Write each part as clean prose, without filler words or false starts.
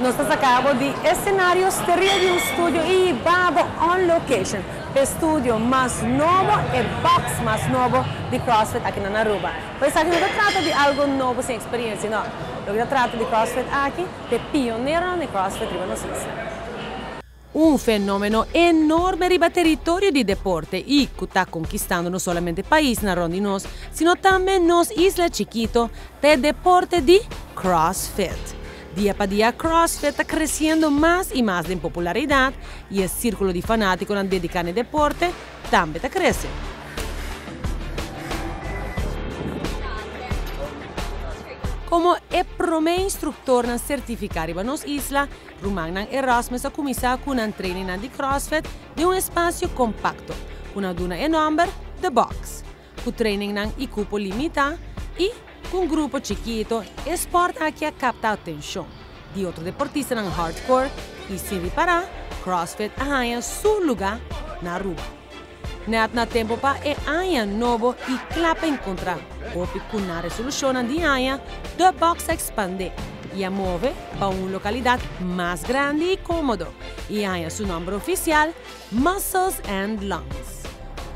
Nós acabamos de escenário exterior de estúdio e vamos on location. O estúdio mais novo e box mais novo de CrossFit aqui na Aruba. Pois aqui não trata de algo novo sem experiência, não. Eu trato de CrossFit aqui, de pioneiro de CrossFit Riba nos Isla. Un fenomeno enorme riba territorio di deporte y que está conquistando no solamente país na ronda nos, sino también nos isla chiquito de deporte de CrossFit. Día para día CrossFit está creciendo más y más en popularidad y el círculo de fanáticos dedicados al deporte también está creciendo. Como el primer instructor na certificar riba nos isla, Rumagnan Erasmus ha cominciado con un training de CrossFit de un espacio compacto, una duna enorme, The Box. Con training y cupo limitado y con un grupo chiquito, el sport aquí capta atención de otros deportistas en hardcore y sin reparar, CrossFit ha su lugar na Aruba. Net na tempo pa aia novo e clapa encontrar. Opi con una resolución de aia, The Box expande y mueve para una localidad más grande y cómodo. Y aia su nombre oficial, Muscles and Lungs.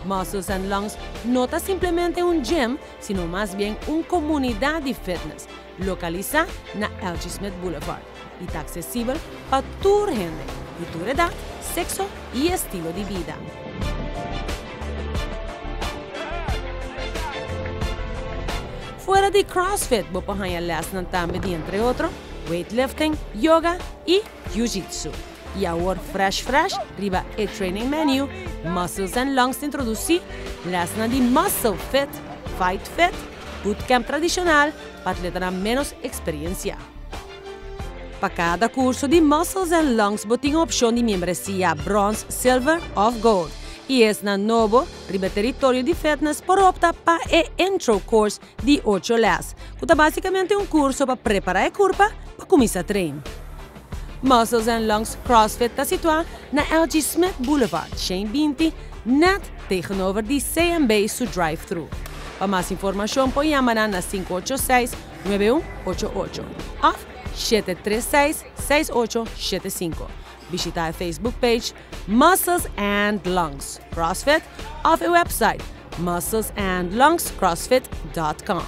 Muscles and Lungs no está simplemente un gym, sino más bien una comunidad de fitness, localizada en L.G. Smith Boulevard y está accesible para toda gente, de toda edad, sexo y estilo de vida. Fuera de CrossFit, vos podés lesnar también de entre otros, weightlifting, yoga y jiu-jitsu. Y ahora fresh, riba el training menu, Muscles and Lungs introduce lesnar de Muscle Fit, Fight Fit, bootcamp tradicional para atletas menos experiencia. Para cada curso de Muscles and Lungs, vos tenés opción de membresía Bronze, Silver o Gold. Y es na novo riba territorio de fitness por optar para el intro course de 8 horas, que es básicamente un curso para preparar el cuerpo para comenzar a treinar. Muscles and Lungs CrossFit está situado na L.G. Smith Boulevard, 120, net tegenover de CMB su drive-thru. Para más información, pueden llamar a 586-9188 o 736-6875. Visita el Facebook page Muscles and Lungs CrossFit o el website musclesandlungscrossfit.com.